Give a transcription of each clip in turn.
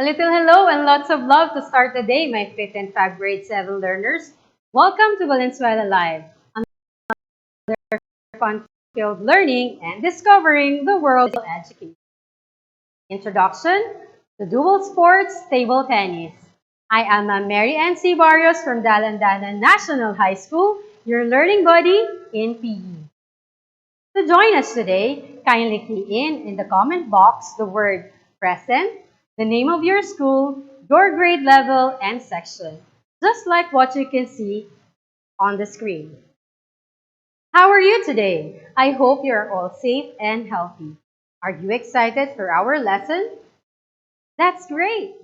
A little hello and lots of love to start the day, my 5th and 5th grade 7 learners. Welcome to Valenzuela Live, another fun-filled learning and discovering the world of education. Introduction to Dual Sports Table Tennis. I am Mary Ann C. Barrios from Dalandanan National High School, your learning buddy in PE. To join us today, kindly key in the comment box the word present, the name of your school, your grade level, and section, just like what you can see on the screen. How are you today? I hope you're all safe and healthy. Are you excited for our lesson? That's great!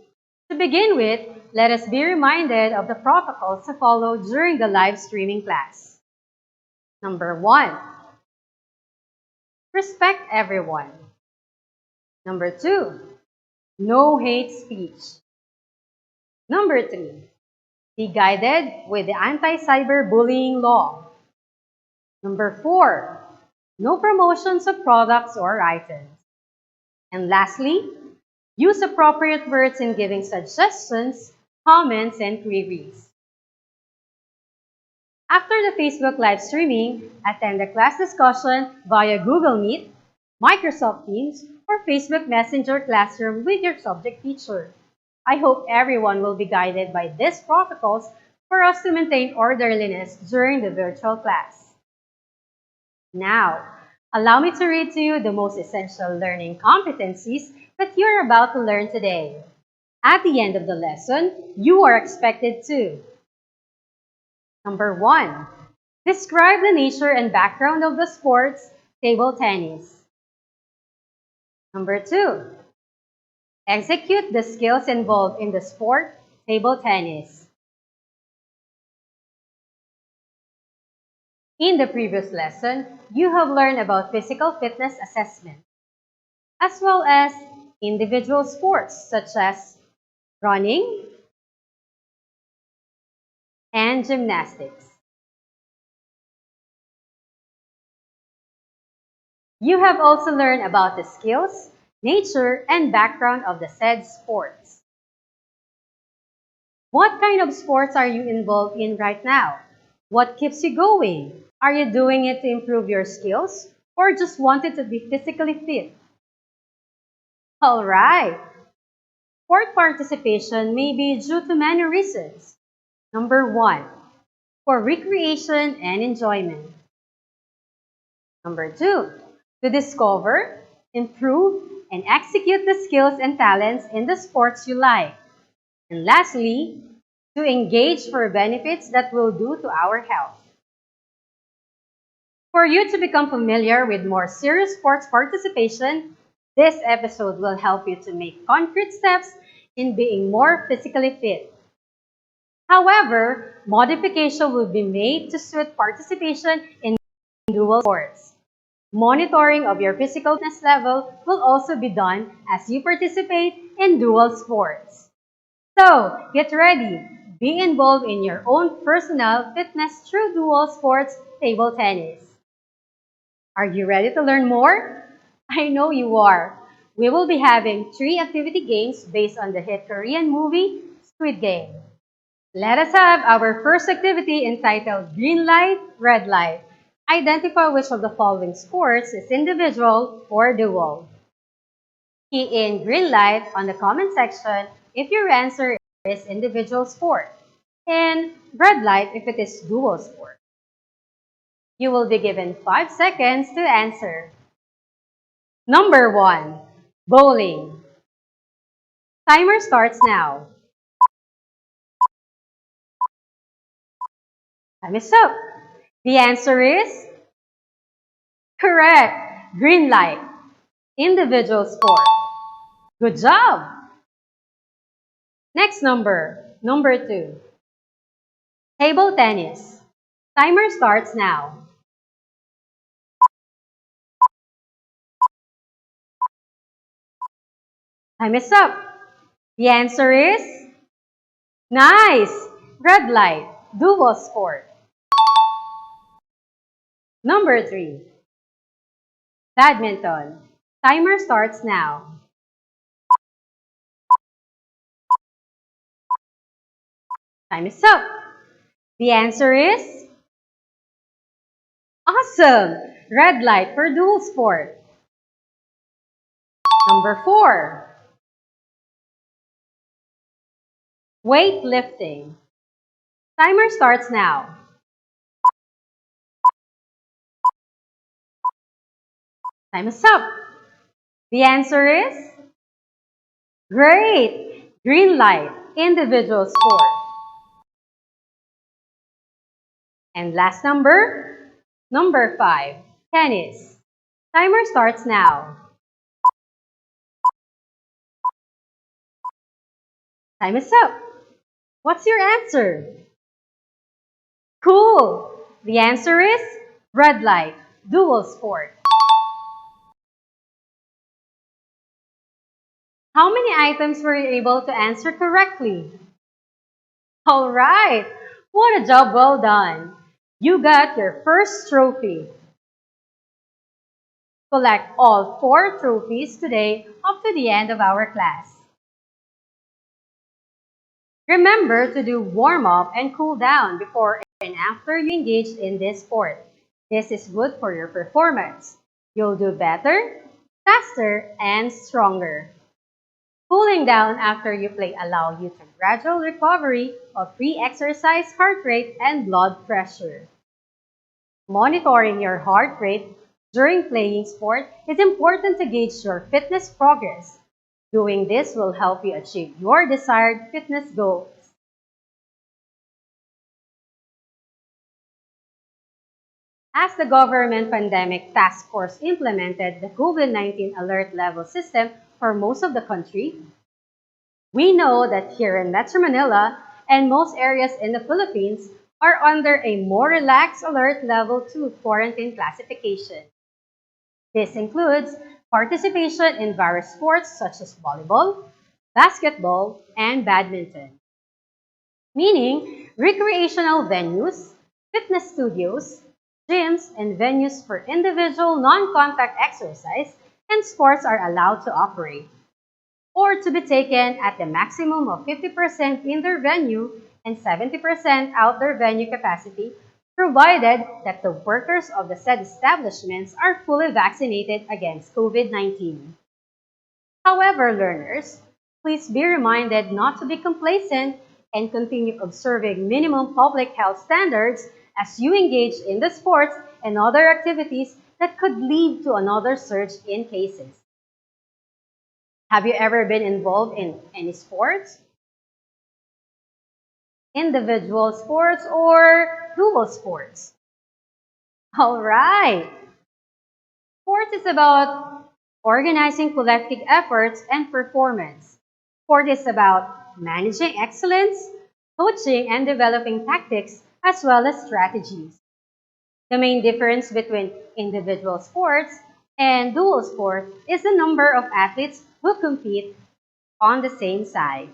To begin with, let us be reminded of the protocols to follow during the live streaming class. Number 1. Respect everyone. Number 2. No hate speech. Number 3. Be guided with the anti-cyberbullying law. Number 4. No promotions of products or items. And lastly, use appropriate words in giving suggestions, comments, and queries. After the Facebook live streaming, attend the class discussion via Google Meet, Microsoft Teams, or Facebook Messenger Classroom with your subject teacher. I hope everyone will be guided by these protocols for us to maintain orderliness during the virtual class. Now, allow me to read to you the most essential learning competencies that you're about to learn today. At the end of the lesson, you are expected to: Number 1. Describe the nature and background of the sports table tennis. Number 2. Execute the skills involved in the sport table tennis. In the previous lesson, you have learned about physical fitness assessment, as well as individual sports such as running and gymnastics. You have also learned about the skills, nature, and background of the said sports. What kind of sports are you involved in right now? What keeps you going? Are you doing it to improve your skills or just wanted to be physically fit? Alright! Sport participation may be due to many reasons. Number 1. For recreation and enjoyment. Number 2. To discover, improve, and execute the skills and talents in the sports you like. And lastly, to engage for benefits that will do to our health. For you to become familiar with more serious sports participation, this episode will help you to make concrete steps in being more physically fit. However, modification will be made to suit participation in dual sports. Monitoring of your physical fitness level will also be done as you participate in dual sports. So, get ready. Be involved in your own personal fitness through dual sports table tennis. Are you ready to learn more? I know you are. We will be having 3 activity games based on the hit Korean movie, Squid Game. Let us have our first activity entitled Green Light, Red Light. Identify which of the following sports is individual or dual. Key in green light on the comment section if your answer is individual sport, and red light if it is dual sport. You will be given 5 seconds to answer. Number 1. Bowling. Timer starts now. Time is up. The answer is correct. Green light. Individual sport. Good job! Next number 2. Table tennis. Timer starts now. Time is up. The answer is nice! Red light. Dual sport. Number 3. Badminton. Timer starts now. Time is up. The answer is awesome! Red light for dual sport. Number 4. Weightlifting. Timer starts now. Time is up. The answer is great! Green light, individual sport. And last number 5. Tennis. Timer starts now. Time is up. What's your answer? Cool! The answer is red light, dual sport. How many items were you able to answer correctly? All right! What a job well done! You got your first trophy. Collect all 4 trophies today up to the end of our class. Remember to do warm-up and cool down before and after you engage in this sport. This is good for your performance. You'll do better, faster, and stronger. Cooling down after you play allows you to gradual recovery of pre-exercise heart rate and blood pressure. Monitoring your heart rate during playing sport is important to gauge your fitness progress. Doing this will help you achieve your desired fitness goals. As the government pandemic task force implemented the COVID-19 alert level system for most of the country, we know that here in Metro Manila and most areas in the Philippines are under a more relaxed alert level 2 quarantine classification. This includes participation in various sports such as volleyball, basketball, and badminton. Meaning, recreational venues, fitness studios, gyms, and venues for individual non-contact exercise and sports are allowed to operate, or to be taken at the maximum of 50% indoor venue and 70% outdoor venue capacity, provided that the workers of the said establishments are fully vaccinated against COVID-19. However, learners, please be reminded not to be complacent and continue observing minimum public health standards as you engage in the sports and other activities that could lead to another surge in cases. Have you ever been involved in any sports? Individual sports or dual sports? All right! Sports is about organizing collective efforts and performance. Sport is about managing excellence, coaching, and developing tactics as well as strategies. The main difference between individual sports and dual sport is the number of athletes who compete on the same side.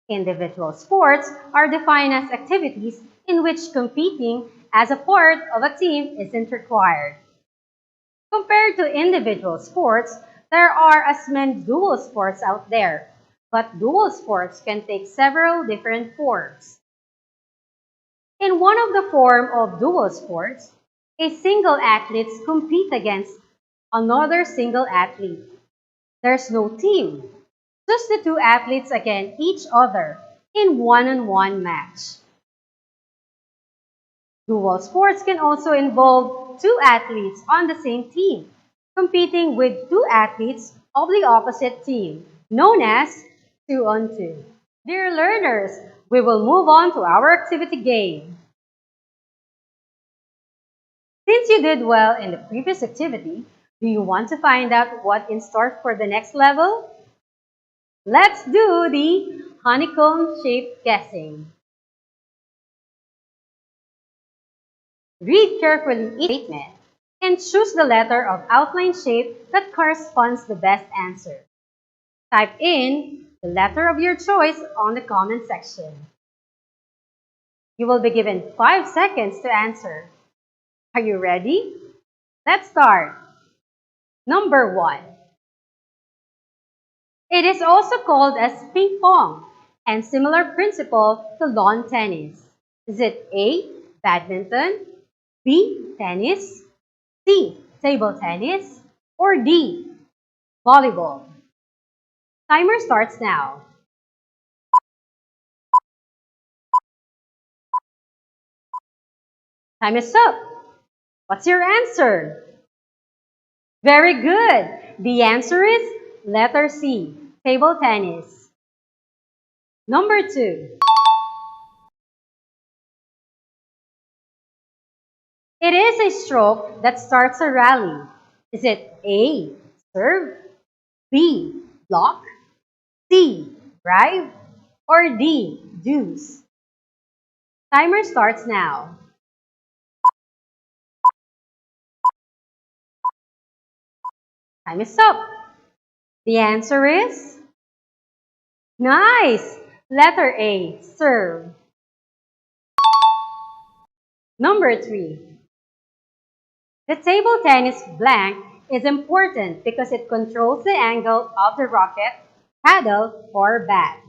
Individual sports are defined as activities in which competing as a part of a team isn't required. Compared to individual sports, there are as many dual sports out there, but dual sports can take several different forms. In one of the forms of dual sports, a single athlete competes against another single athlete. There's no team, just the 2 athletes against each other in one-on-one match. Dual sports can also involve 2 athletes on the same team, competing with 2 athletes of the opposite team, known as 2-on-2. Dear learners, we will move on to our activity game. Since you did well in the previous activity, do you want to find out what's in store for the next level? Let's do the honeycomb-shaped guessing. Read carefully each statement and choose the letter of outline shape that corresponds the best answer. Type in the letter of your choice on the comment section. You will be given 5 seconds to answer. Are you ready? Let's start. Number 1. It is also called as ping pong And similar principle to lawn tennis. Is it A, badminton, B, tennis, C, table tennis, or D, volleyball? Timer starts now. Time is up. What's your answer? Very good. The answer is letter C, table tennis. Number 2. It is a stroke that starts a rally. Is it A, serve, B, block, C, drive, or D, deuce? Timer starts now. Time is up. The answer is nice. Letter A, serve. Number 3. The table tennis blank is important because it controls the angle of the racket, paddle, or bat.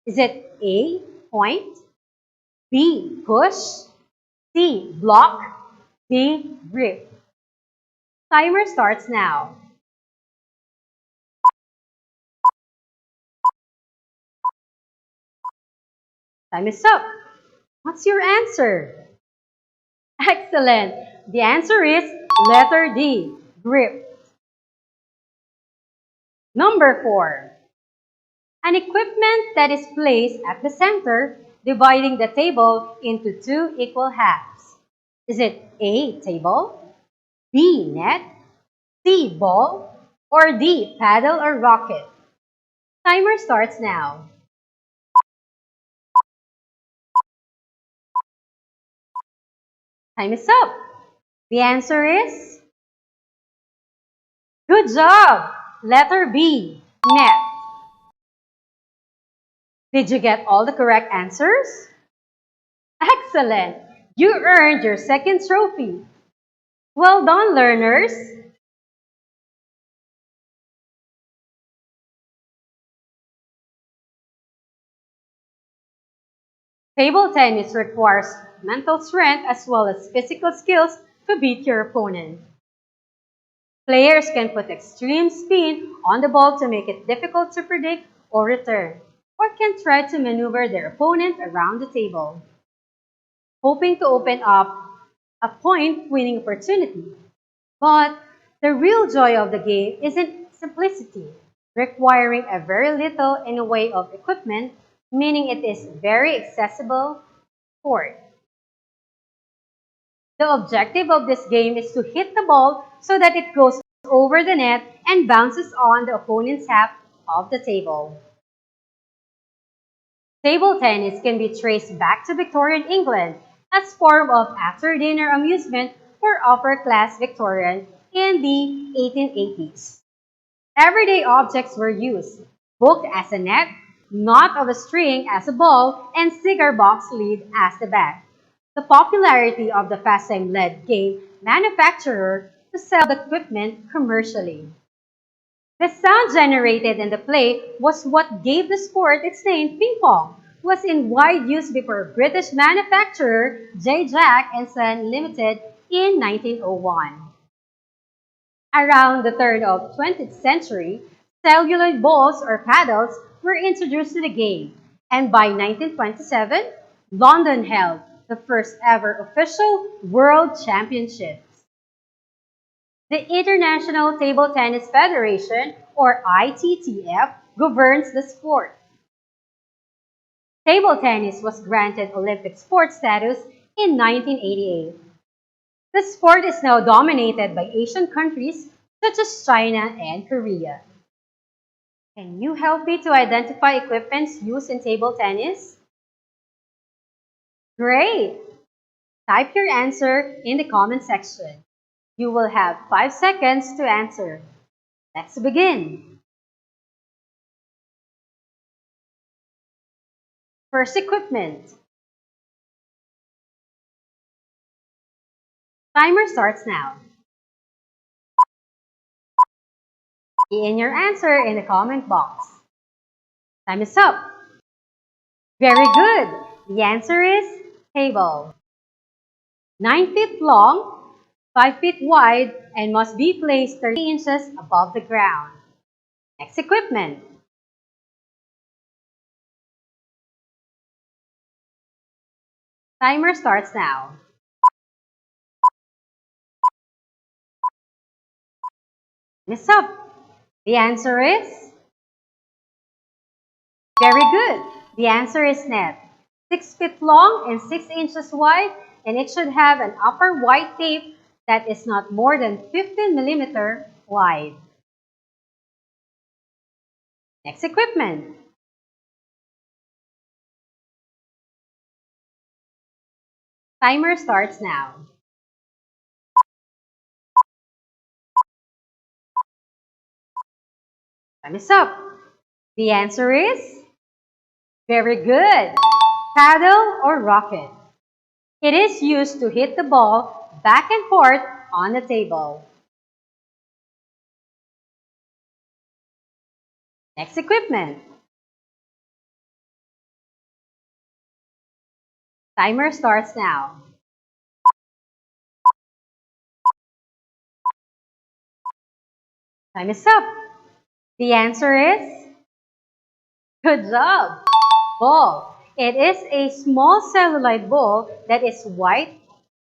Is it A, point, B, push, C, block, D, grip? Timer starts now. Time is up. What's your answer? Excellent. The answer is letter D, grip. Number 4. An equipment that is placed at the center, dividing the table into 2 equal halves. Is it A, table, B, net, C, ball, or D, paddle or rocket? Timer starts now. Time is up. The answer is good job. Letter B, net. Did you get all the correct answers? Excellent. You earned your second trophy. Well done, learners. Table tennis requires mental strength as well as physical skills to beat your opponent. Players can put extreme spin on the ball to make it difficult to predict or return, or can try to maneuver their opponent around the table, hoping to open up a point-winning opportunity. But the real joy of the game is in simplicity, requiring a very little in the way of equipment, meaning it is very accessible sport. The objective of this game is to hit the ball so that it goes over the net and bounces on the opponent's half of the table. Table tennis can be traced back to Victorian England as form of after-dinner amusement for upper-class Victorian in the 1880s. Everyday objects were used, booked as a net, knot of a string as a ball, and cigar box lid as the bat. The popularity of the pastime led game manufacturer to sell the equipment commercially. The sound generated in the play was what gave the sport its name. Ping pong was in wide use before British manufacturer J. Jack and Son Limited in 1901. Around the turn of 20th century, celluloid balls or paddles were introduced to the game, and by 1927, London held the first ever official World Championships. The International Table Tennis Federation, or ITTF, governs the sport. Table tennis was granted Olympic sport status in 1988. The sport is now dominated by Asian countries such as China and Korea. Can you help me to identify equipments used in table tennis? Great! Type your answer in the comment section. You will have 5 seconds to answer. Let's begin. First equipment. Timer starts now. Key in your answer in the comment box. Time is up. Very good. The answer is table. 9 feet long, 5 feet wide, and must be placed 30 inches above the ground. Next equipment. Timer starts now. Miss up. The answer is very good. The answer is net. 6 feet long and 6 inches wide, and it should have an upper white tape that is not more than 15 millimeter wide. Next equipment. Timer starts now. Time is up. The answer is very good. Paddle or rocket. It is used to hit the ball back and forth on the table. Next equipment. Timer starts now. Time is up. The answer is good job. Ball. It is a small cellulite ball that is white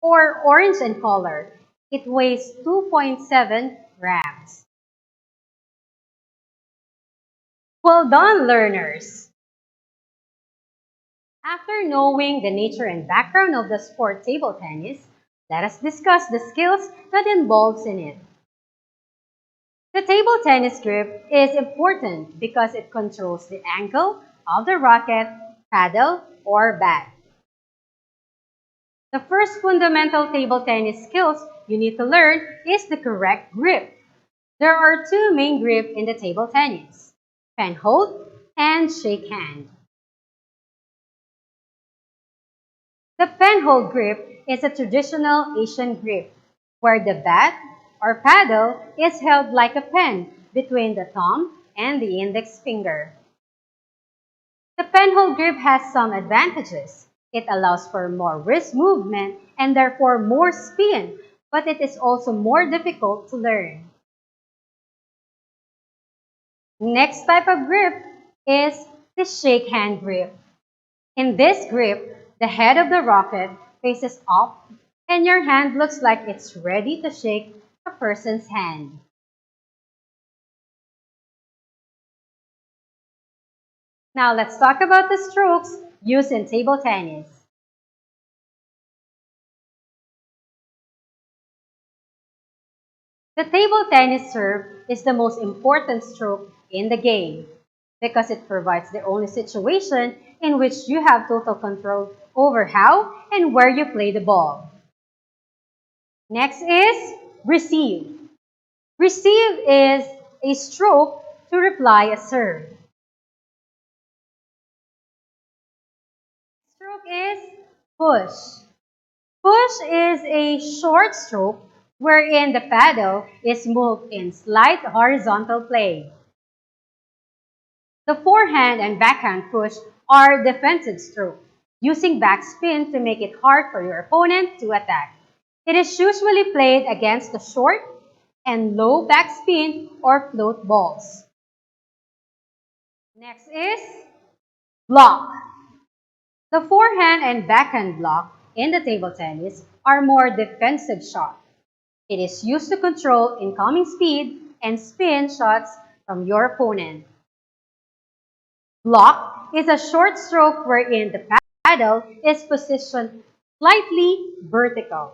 or orange in color. It weighs 2.7 grams. Well done, learners! After knowing the nature and background of the sport table tennis, let us discuss the skills that involves in it. The table tennis grip is important because it controls the angle of the racket, paddle, or bat. The first fundamental table tennis skills you need to learn is the correct grip. There are two main grips in the table tennis: pen hold and shake hand. The pen hold grip is a traditional Asian grip where the bat or paddle is held like a pen between the thumb and the index finger. The pen hold grip has some advantages. It allows for more wrist movement and therefore more spin, but it is also more difficult to learn. Next type of grip is the shake hand grip. In this grip, the head of the racket faces up and your hand looks like it's ready to shake a person's hand. Now let's talk about the strokes used in table tennis. The table tennis serve is the most important stroke in the game because it provides the only situation in which you have total control over how and where you play the ball. Next is receive. Receive is a stroke to reply a serve. Stroke is push. Push is a short stroke wherein the paddle is moved in slight horizontal plane. The forehand and backhand push are defensive strokes, using backspin to make it hard for your opponent to attack. It is usually played against the short and low backspin or float balls. Next is block. The forehand and backhand block in the table tennis are more defensive shots. It is used to control incoming speed and spin shots from your opponent. Block is a short stroke wherein the paddle is positioned slightly vertical.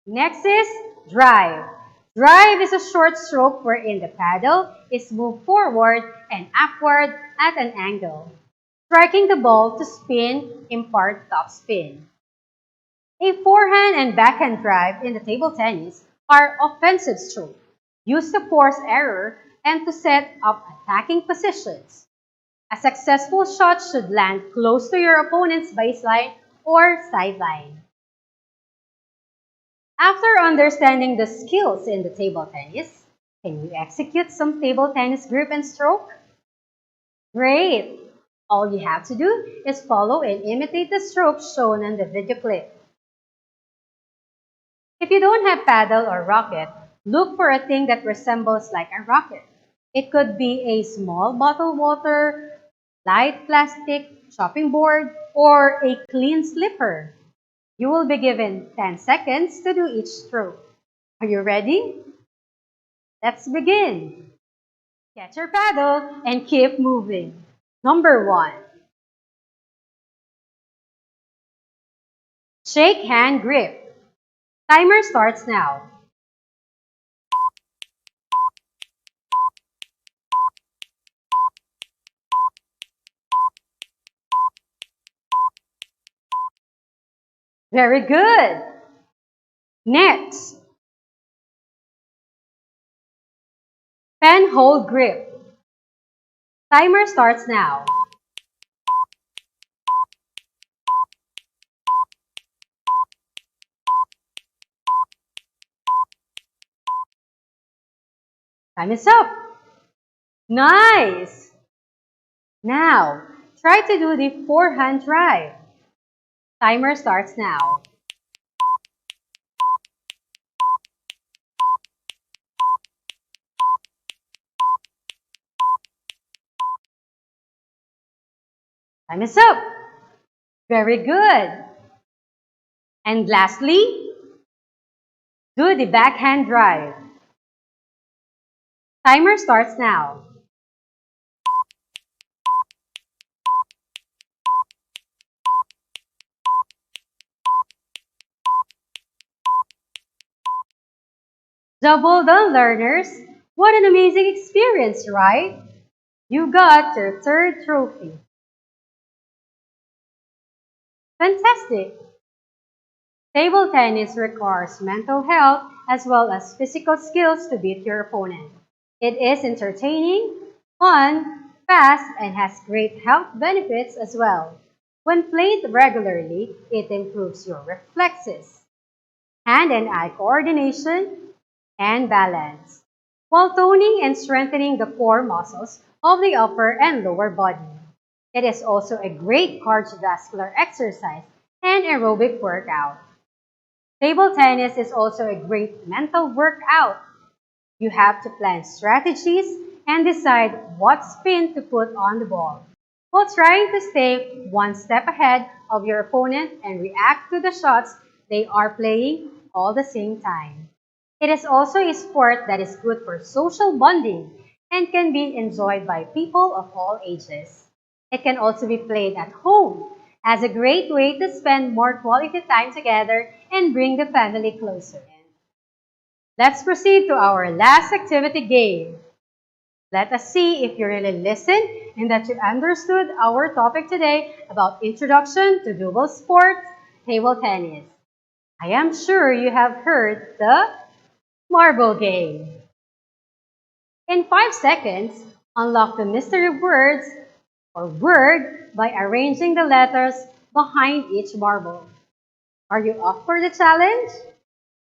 Next is drive. Drive is a short stroke wherein the paddle is moved forward and upward at an angle, striking the ball to spin, impart topspin. A forehand and backhand drive in the table tennis are offensive strokes, used to force error and to set up attacking positions. A successful shot should land close to your opponent's baseline or sideline. After understanding the skills in the table tennis, can you execute some table tennis grip and stroke? Great! All you have to do is follow and imitate the strokes shown in the video clip. If you don't have paddle or rocket, look for a thing that resembles like a rocket. It could be a small bottle water, light plastic chopping board, or a clean slipper. You will be given 10 seconds to do each stroke. Are you ready? Let's begin. Get your paddle and keep moving. Number 1. Shake hand grip. Timer starts now. Very good. Next, pen hold grip. Timer starts now. Time is up. Nice. Now, try to do the forehand drive. Timer starts now. Time is up. Very good. And lastly, do the backhand drive. Timer starts now. Double done, learners. What an amazing experience, right? You got your third trophy. Fantastic. Table tennis requires mental health as well as physical skills to beat your opponent. It is entertaining, fun, fast, and has great health benefits as well. When played regularly, it improves your reflexes, hand and eye coordination, and balance, while toning and strengthening the core muscles of the upper and lower body. It is also a great cardiovascular exercise and aerobic workout. Table tennis is also a great mental workout. You have to plan strategies and decide what spin to put on the ball, while trying to stay one step ahead of your opponent and react to the shots they are playing all the same time. It is also a sport that is good for social bonding and can be enjoyed by people of all ages. It can also be played at home as a great way to spend more quality time together and bring the family closer. Let's proceed to our last activity game. Let us see if you really listened and that you understood our topic today about introduction to double sports, table tennis. I am sure you have heard the marble game. In 5 seconds, unlock the mystery words or word by arranging the letters behind each marble. Are you up for the challenge?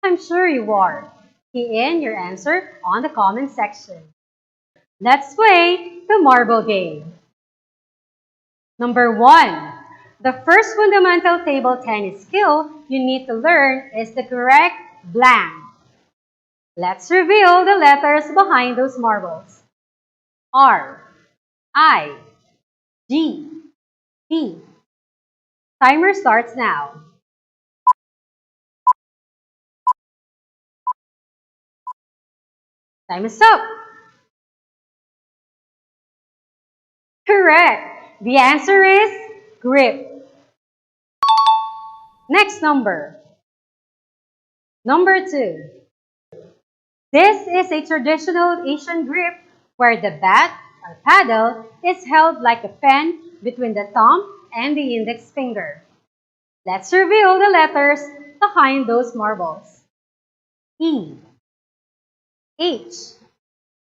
I'm sure you are. Key in your answer on the comment section. Let's play the marble game. Number 1. The first fundamental table tennis skill you need to learn is the correct blank. Let's reveal the letters behind those marbles. R, I, G, P. Timer starts now. Time is up. Correct. The answer is grip. Next number. Number 2. This is a traditional Asian grip where the bat or paddle is held like a pen between the thumb and the index finger. Let's reveal the letters behind those marbles. E, H,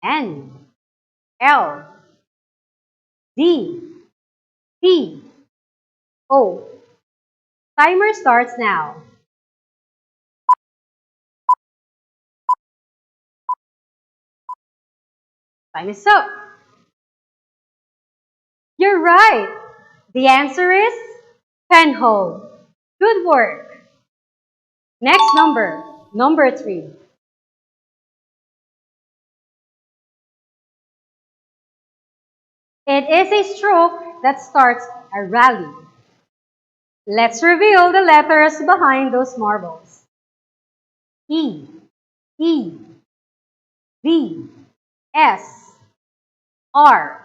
N, L, D, P, O. Timer starts now. Time is up. You're right. The answer is penhole. Good work. Next number, number 3. It is a stroke that starts a rally. Let's reveal the letters behind those marbles. E, E, V, S, R.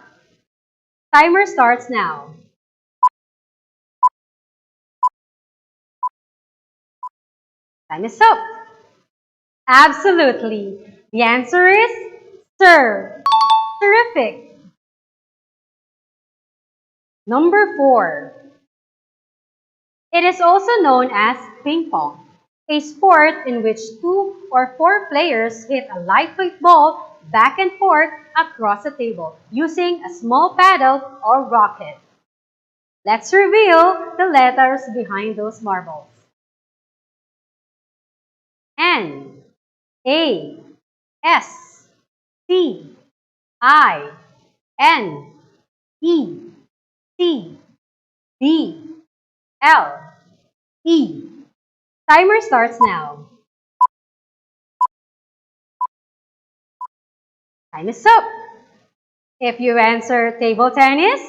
Timer starts now. Time is up. Absolutely. The answer is serve. Terrific. Number 4. It is also known as ping pong, a sport in which 2 or 4 players hit a lightweight ball back and forth across a table using a small paddle or racket. Let's reveal the letters behind those marbles. N, A, S, T, I, N, E, C, D, L, E. Timer starts now. Time is up. If you answer table tennis,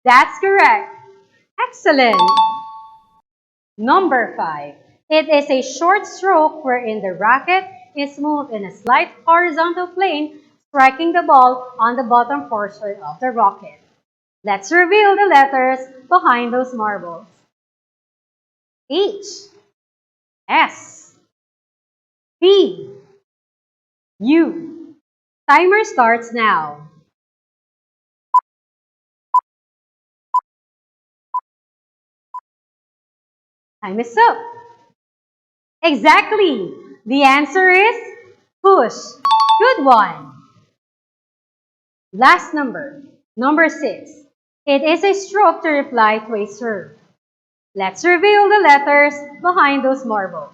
that's correct. Excellent. Number 5. It is a short stroke wherein the racket is moved in a slight horizontal plane, striking the ball on the bottom portion of the racket. Let's reveal the letters behind those marbles. H, S, P, U. Timer starts now. Time is up. Exactly. The answer is push. Good one. Last number, number 6. It is a stroke to reply to a serve. Let's reveal the letters behind those marbles.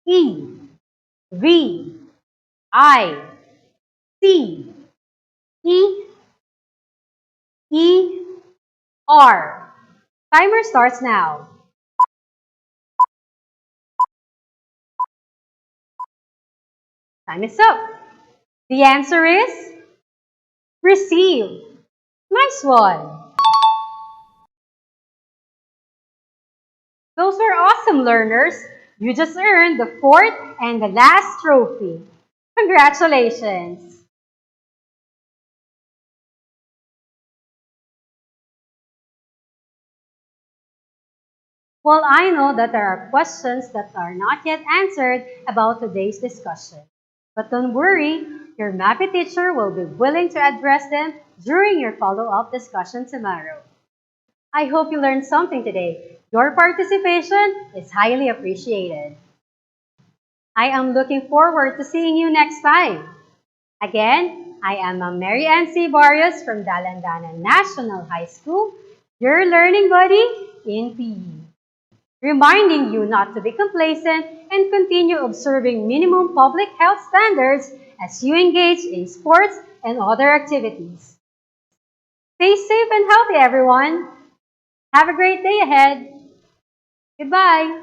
E, V, I, C, E, E, R. Timer starts now. Time is up. The answer is receive. Nice one. Those were awesome, learners. You just earned the 4th and the last trophy. Congratulations. Well, I know that there are questions that are not yet answered about today's discussion. But don't worry, your Mapeh teacher will be willing to address them during your follow-up discussion tomorrow. I hope you learned something today. Your participation is highly appreciated. I am looking forward to seeing you next time. Again, I am Mary Ann C. Barrios from Dalandanan National High School, your learning buddy in PE. Reminding you not to be complacent and continue observing minimum public health standards as you engage in sports and other activities. Stay safe and healthy, everyone. Have a great day ahead. Goodbye.